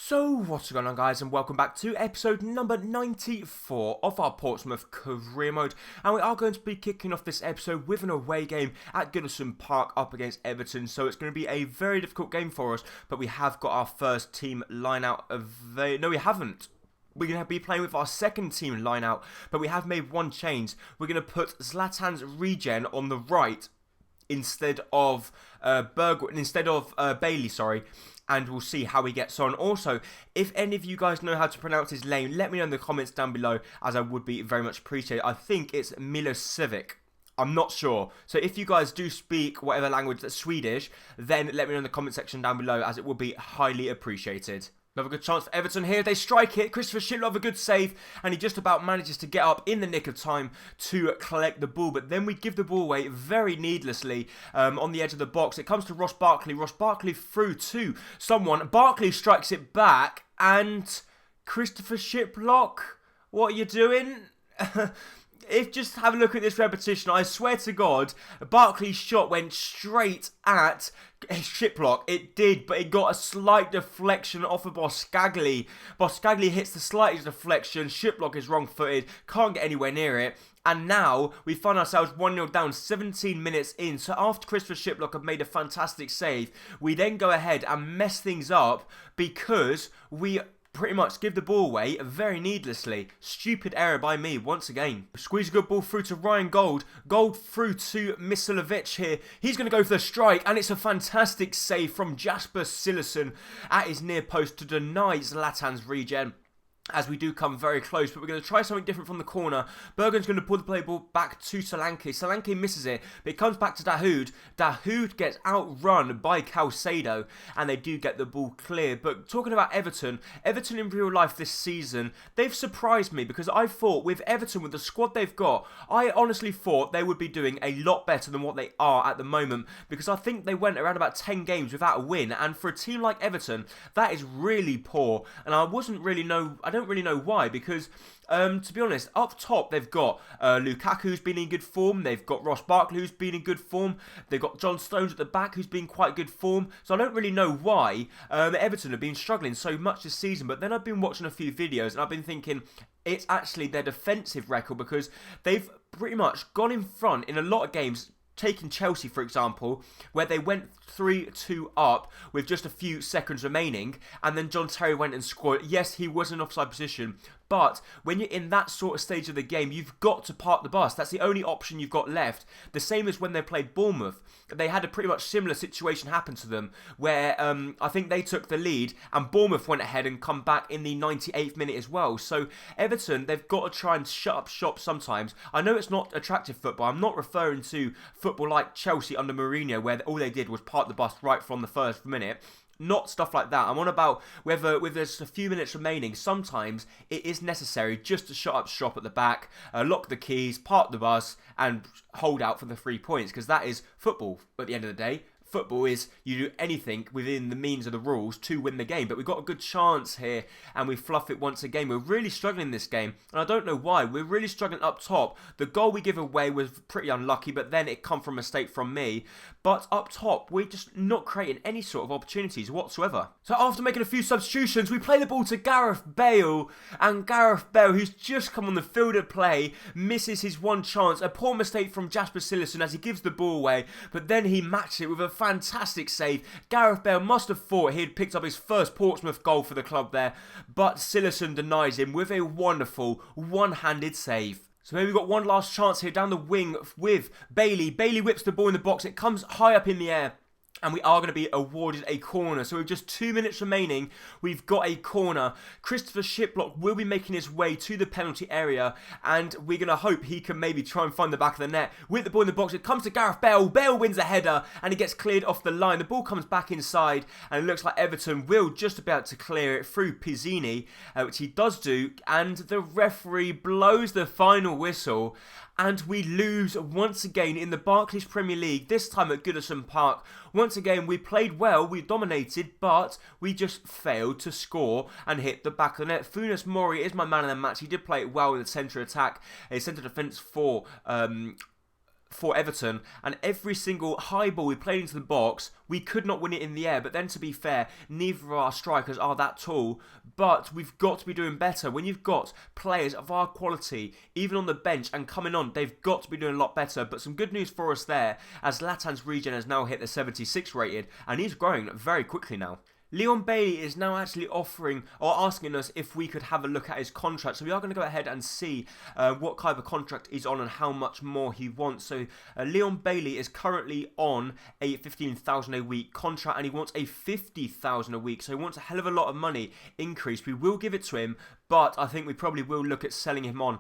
So what's going on, guys, and welcome back to episode number 94 of our Portsmouth career mode, and we are going to be kicking off this episode with an away game at Goodison Park up against Everton. So it's going to be a very difficult game for us, but we have got our first team line out no, we haven't. We're going to be playing with our second team line out, but we have made one change. We're going to put Zlatan's regen on the right instead of Bailey, and we'll see how he gets on. Also, if any of you guys know how to pronounce his name, let me know in the comments down below, as I would be very much appreciated. I think it's Milosevic. I'm not sure. So if you guys do speak whatever language that's Swedish, then let me know in the comment section down below, as it would be highly appreciated. Another good chance for Everton here. They strike it. Christopher Shiplov, a good save, and he just about manages to get up in the nick of time to collect the ball. But then we give the ball away very needlessly on the edge of the box. It comes to Ross Barkley. Ross Barkley through to someone. Barkley strikes it back, and Christopher Shiplov, what are you doing? Just have a look at this repetition. I swear to God, Barkley's shot went straight at Shiplov. It did, but it got a slight deflection off of Boscagli. Boscagli hits the slightest deflection. Shiplov is wrong-footed, can't get anywhere near it. And now we find ourselves 1-0 down 17 minutes in. So after Christopher Shiplov had made a fantastic save, we then go ahead and mess things up because we pretty much give the ball away very needlessly. Stupid error by me once again. Squeeze a good ball through to Ryan Gold. Gold through to Misalovic here. He's going to go for the strike, and it's a fantastic save from Jasper Sillessen at his near post to deny Zlatan's regen, as we do come very close. But we're going to try something different from the corner. Bergen's going to pull the play ball back to Solanke. Solanke misses it, but it comes back to Dahoud. Dahoud gets outrun by Calcedo, and they do get the ball clear. But talking about Everton in real life this season, they've surprised me, because I thought with Everton, with the squad they've got, I honestly thought they would be doing a lot better than what they are at the moment, because I think they went around about 10 games without a win, and for a team like Everton, that is really poor. And I don't really know why, because to be honest, up top they've got Lukaku, who's been in good form. They've got Ross Barkley, who's been in good form. They've got John Stones at the back, who's been quite good form. So I don't really know why Everton have been struggling so much this season. But then I've been watching a few videos and I've been thinking it's actually their defensive record, because they've pretty much gone in front in a lot of games. Taking Chelsea, for example, where they went 3-2 up with just a few seconds remaining, and then John Terry went and scored. Yes, he was in offside position, but when you're in that sort of stage of the game, you've got to park the bus. That's the only option you've got left. The same as when they played Bournemouth. They had a pretty much similar situation happen to them, where I think they took the lead, and Bournemouth went ahead and come back in the 98th minute as well. So Everton, they've got to try and shut up shop sometimes. I know it's not attractive football. I'm not referring to football like Chelsea under Mourinho, where all they did was park the bus right from the first minute. Not stuff like that. I'm on about whether, with there's a few minutes remaining, sometimes it is necessary just to shut up shop at the back, lock the keys, park the bus, and hold out for the 3 points, because that is football at the end of the day. Football is you do anything within the means of the rules to win the game. But we've got a good chance here, and we fluff it once again. We're really struggling in this game, and I don't know why. We're really struggling up top. The goal we give away was pretty unlucky, but then it come from a mistake from me. But up top, we're just not creating any sort of opportunities whatsoever. So after making a few substitutions, we play the ball to Gareth Bale, and Gareth Bale, who's just come on the field of play, misses his one chance. A poor mistake from Jasper Sillessen as he gives the ball away, but then he matched it with a fantastic save. Gareth Bale must have thought he had picked up his first Portsmouth goal for the club there, but Sillessen denies him with a wonderful one-handed save. So maybe we've got one last chance here down the wing with Bailey. Bailey whips the ball in the box. It comes high up in the air, and we are going to be awarded a corner. So with just 2 minutes remaining, we've got a corner. Christopher Shiplov will be making his way to the penalty area, and we're going to hope he can maybe try and find the back of the net. With the ball in the box, it comes to Gareth Bale. Bale wins a header, and he gets cleared off the line. The ball comes back inside, and it looks like Everton will just about to clear it through Pizzini, which he does do, and the referee blows the final whistle. And we lose once again in the Barclays Premier League, this time at Goodison Park. Once again, we played well, we dominated, but we just failed to score and hit the back of the net. Funes Mori is my man of the match. He did play it well in the centre attack, a centre defence for for Everton, and every single high ball we played into the box, we could not win it in the air. But then, to be fair, neither of our strikers are that tall, but we've got to be doing better. When you've got players of our quality, even on the bench and coming on, they've got to be doing a lot better. But some good news for us there, as Zlatan's regen has now hit the 76 rated, and he's growing very quickly now. Leon Bailey is now actually offering or asking us if we could have a look at his contract. So we are going to go ahead and see what kind of contract he's on and how much more he wants. So Leon Bailey is currently on a 15,000 a week contract, and he wants a 50,000 a week. So he wants a hell of a lot of money increase. We will give it to him, but I think we probably will look at selling him on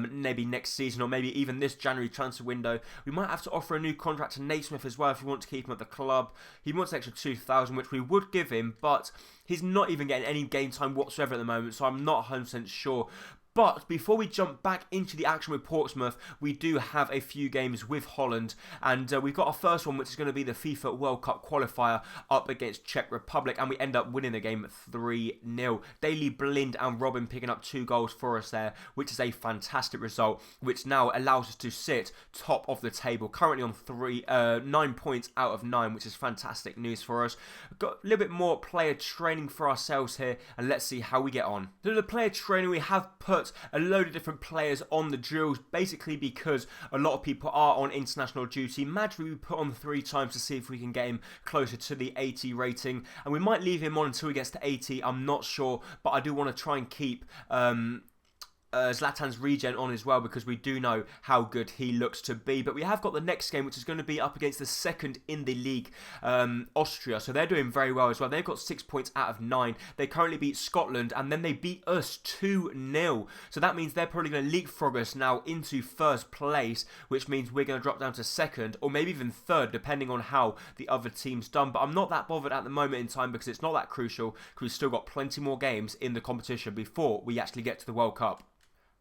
maybe next season or maybe even this January transfer window. We might have to offer a new contract to Naismith as well if we want to keep him at the club. He wants an extra 2,000, which we would give him, but he's not even getting any game time whatsoever at the moment, so I'm not 100% sure. But before we jump back into the action with Portsmouth, we do have a few games with Holland, and we've got our first one, which is going to be the FIFA World Cup qualifier up against Czech Republic, and we end up winning the game 3-0. Daley Blind and Robin picking up 2 goals for us there, which is a fantastic result, which now allows us to sit top of the table, currently on 9 points out of 9, which is fantastic news for us. We've got a little bit more player training for ourselves here, and let's see how we get on. So the player training, we have put a load of different players on the drills, basically because a lot of people are on international duty. Madri we put on 3 times to see if we can get him closer to the 80 rating, and we might leave him on until he gets to 80, I'm not sure, but I do want to try and keep Zlatan's regen on as well, because we do know how good he looks to be. But we have got the next game, which is going to be up against the second in the league, Austria. So they're doing very well as well. They've got 6 points out of 9. They currently beat Scotland, and then they beat us 2-0. So that means they're probably going to leapfrog us now into first place, which means we're going to drop down to second or maybe even third, depending on how the other team's done. But I'm not that bothered at the moment in time, because it's not that crucial, because we've still got plenty more games in the competition before we actually get to the World Cup.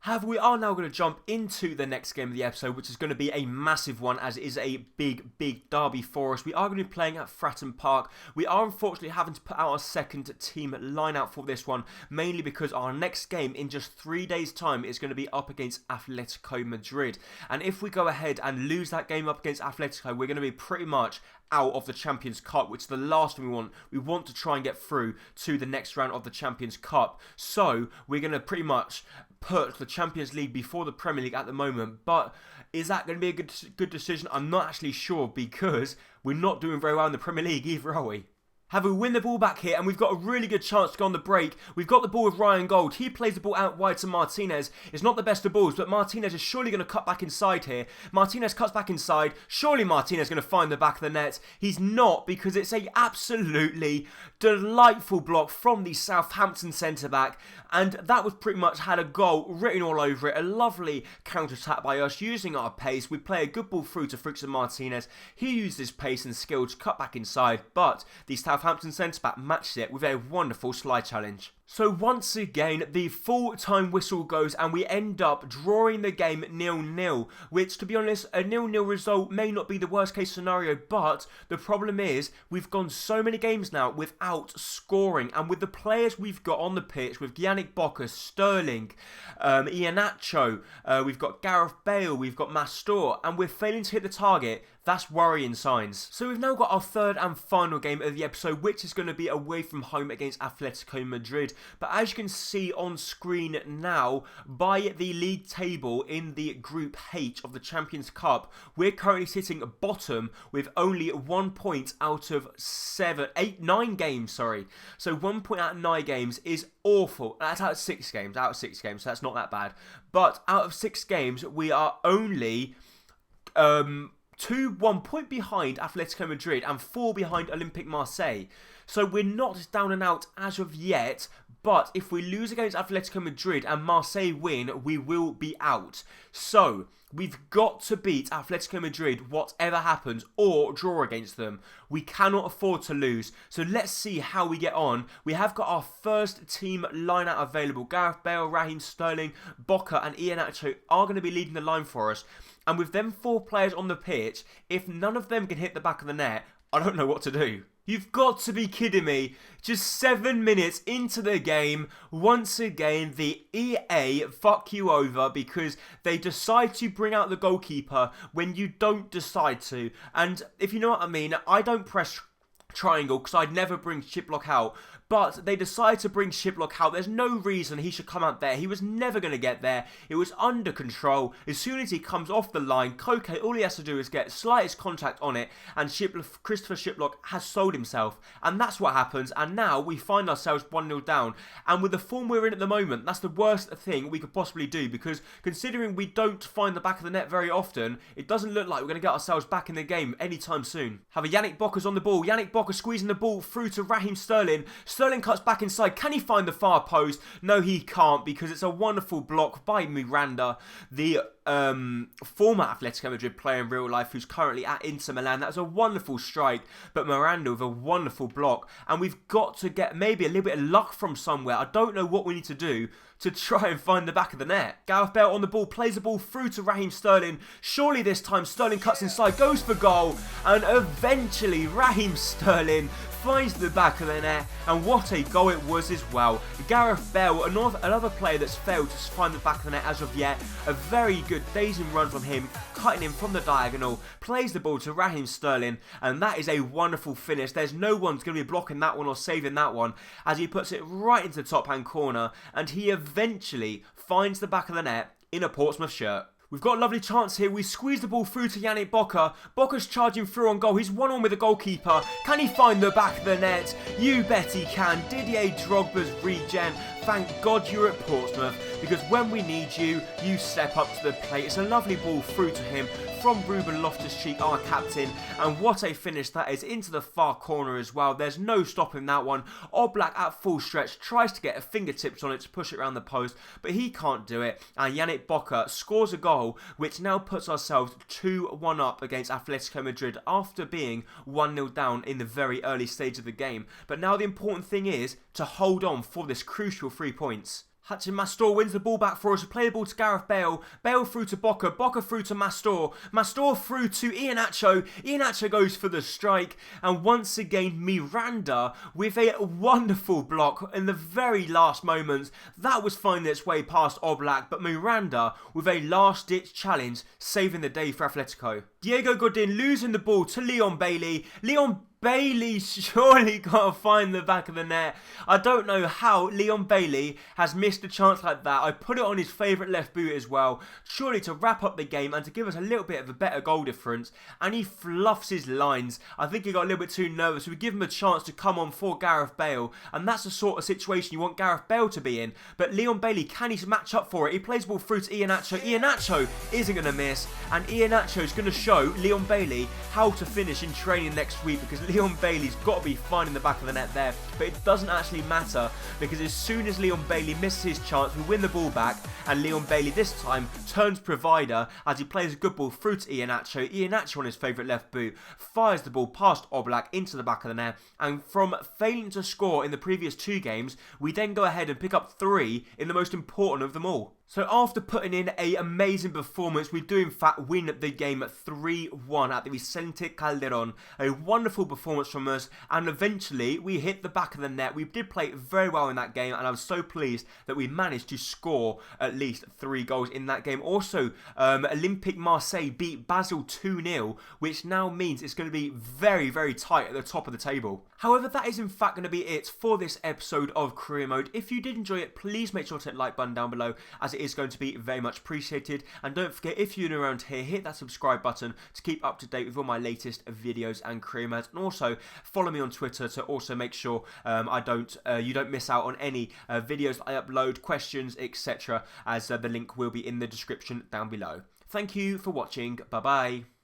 However, we are now going to jump into the next game of the episode, which is going to be a massive one, as it is a big derby for us. We are going to be playing at Fratton Park. We are unfortunately having to put out our second team line out for this one, mainly because our next game in just 3 days' time is going to be up against Atletico Madrid. And if we go ahead and lose that game up against Atletico, we're going to be pretty much out of the Champions Cup, which is the last thing we want. We want to try and get through to the next round of the Champions Cup. So we're going to pretty much put the Champions League before the Premier League at the moment. But is that going to be a good decision? I'm not actually sure, because we're not doing very well in the Premier League either, are we? Have we win the ball back here, and we've got a really good chance to go on the break. We've got the ball with Ryan Gold. He plays the ball out wide to Martinez. It's not the best of balls, but Martinez is surely going to cut back inside here. Martinez cuts back inside. Surely Martinez is going to find the back of the net. He's not, because it's a absolutely delightful block from the Southampton centre-back, and that was pretty much had a goal written all over it. A lovely counter-attack by us using our pace. We play a good ball through to Frickson Martinez. He used his pace and skill to cut back inside, but the Southampton centre-back matched it with a wonderful slide challenge. So once again, the full-time whistle goes, and we end up drawing the game 0-0, which, to be honest, a 0-0 result may not be the worst-case scenario, but the problem is we've gone so many games now without scoring, and with the players we've got on the pitch, with Yannick Bocca, Sterling, Iheanacho, we've got Gareth Bale, we've got Mastor, and we're failing to hit the target. That's worrying signs. So we've now got our third and final game of the episode, which is going to be away from home against Atletico Madrid. But as you can see on screen now, by the league table in the Group H of the Champions Cup, we're currently sitting bottom with only 1 point out of 9 games, sorry. So 1 point out of 9 games is awful. That's out of 6 games, so that's not that bad. But out of 6 games, we are only 1 point behind Atletico Madrid and 4 behind Olympique Marseille. So we're not down and out as of yet, but if we lose against Atletico Madrid and Marseille win, we will be out. So we've got to beat Atletico Madrid whatever happens, or draw against them. We cannot afford to lose. So let's see how we get on. We have got our first team line-out available. Gareth Bale, Raheem Sterling, Bocca and Iheanacho are going to be leading the line for us. And with them 4 players on the pitch, if none of them can hit the back of the net, I don't know what to do. You've got to be kidding me. Just 7 minutes into the game, once again, the EA fuck you over because they decide to bring out the goalkeeper when you don't decide to. And if you know what I mean, I don't press triangle because I'd never bring Shiplock out. But they decide to bring Shiplock out. There's no reason he should come out there. He was never going to get there. It was under control. As soon as he comes off the line, Koke, all he has to do is get slightest contact on it, and Christopher Shiplock has sold himself. And that's what happens. And now we find ourselves 1-0 down. And with the form we're in at the moment, that's the worst thing we could possibly do, because considering we don't find the back of the net very often, it doesn't look like we're going to get ourselves back in the game anytime soon. Have a Yannick Bokker's on the ball. Yannick Bokker squeezing the ball through to Raheem Sterling. Sterling cuts back inside. Can he find the far post? No, he can't, because it's a wonderful block by Miranda, the former Atletico Madrid player in real life who's currently at Inter Milan. That was a wonderful strike, but Miranda with a wonderful block. And we've got to get maybe a little bit of luck from somewhere. I don't know what we need to do to try and find the back of the net. Gareth Bale on the ball, plays the ball through to Raheem Sterling. Surely this time Sterling cuts inside, goes for goal, and eventually Raheem Sterling finds the back of the net, and what a goal it was as well. Gareth Bale, another player that's failed to find the back of the net as of yet. A very good dazing run from him, cutting him from the diagonal, plays the ball to Raheem Sterling, and that is a wonderful finish. There's no one's going to be blocking that one or saving that one, as he puts it right into the top hand corner, and he eventually finds the back of the net in a Portsmouth shirt. We've got a lovely chance here. We squeeze the ball through to Yannick Bokker. Bokker's charging through on goal. He's 1-on with the goalkeeper. Can he find the back of the net? You bet he can. Didier Drogba's regen. Thank God you're at Portsmouth, because when we need you, you step up to the plate. It's a lovely ball through to him from Ruben Loftus-Cheek, our captain, and what a finish that is, into the far corner as well. There's no stopping that one. Oblak at full stretch tries to get a fingertips on it to push it around the post, but he can't do it, and Yannick Bokker scores a goal, which now puts ourselves 2-1 up against Atletico Madrid after being 1-0 down in the very early stage of the game. But now the important thing is to hold on for this crucial 3 points. Hudson Mastor wins the ball back for us. We play the ball to Gareth Bale. Bale through to Bokker. Bokker through to Mastor. Mastor through to Iheanacho. Iheanacho goes for the strike. And once again, Miranda with a wonderful block in the very last moments. That was finding its way past Oblak. But Miranda with a last-ditch challenge, saving the day for Atletico. Diego Godin losing the ball to Leon Bailey. Leon Bailey surely got to find the back of the net. I don't know how Leon Bailey has missed a chance like that. I put it on his favourite left boot as well, surely to wrap up the game and to give us a little bit of a better goal difference, and he fluffs his lines. I think he got a little bit too nervous. We give him a chance to come on for Gareth Bale, and that's the sort of situation you want Gareth Bale to be in. But Leon Bailey, can he match up for it? He plays the ball through to Iheanacho. Iheanacho isn't going to miss, and Iheanacho is going to show Leon Bailey how to finish in training next week, because Leon Bailey's got to be finding the back of the net there. But it doesn't actually matter, because as soon as Leon Bailey misses his chance, we win the ball back, and Leon Bailey this time turns provider as he plays a good ball through to Iheanacho. Iheanacho on his favourite left boot fires the ball past Oblak into the back of the net, and from failing to score in the previous 2 games, we then go ahead and pick up 3 in the most important of them all. So after putting in an amazing performance, we do in fact win the game 3-1 at the Vicente Calderon. A wonderful performance from us, and eventually we hit the back of the net. We did play very well in that game, and I was so pleased that we managed to score at least 3 goals in that game. Also, Olympique Marseille beat Basel 2-0, which now means it's going to be very, very tight at the top of the table. However, that is in fact going to be it for this episode of Career Mode. If you did enjoy it, please make sure to hit the like button down below, as it is going to be very much appreciated. And don't forget, if you're new around here, hit that subscribe button to keep up to date with all my latest videos and career modes. And also follow me on Twitter to also make sure you don't miss out on any videos I upload, questions, etc. As the link will be in the description down below. Thank you for watching. Bye bye.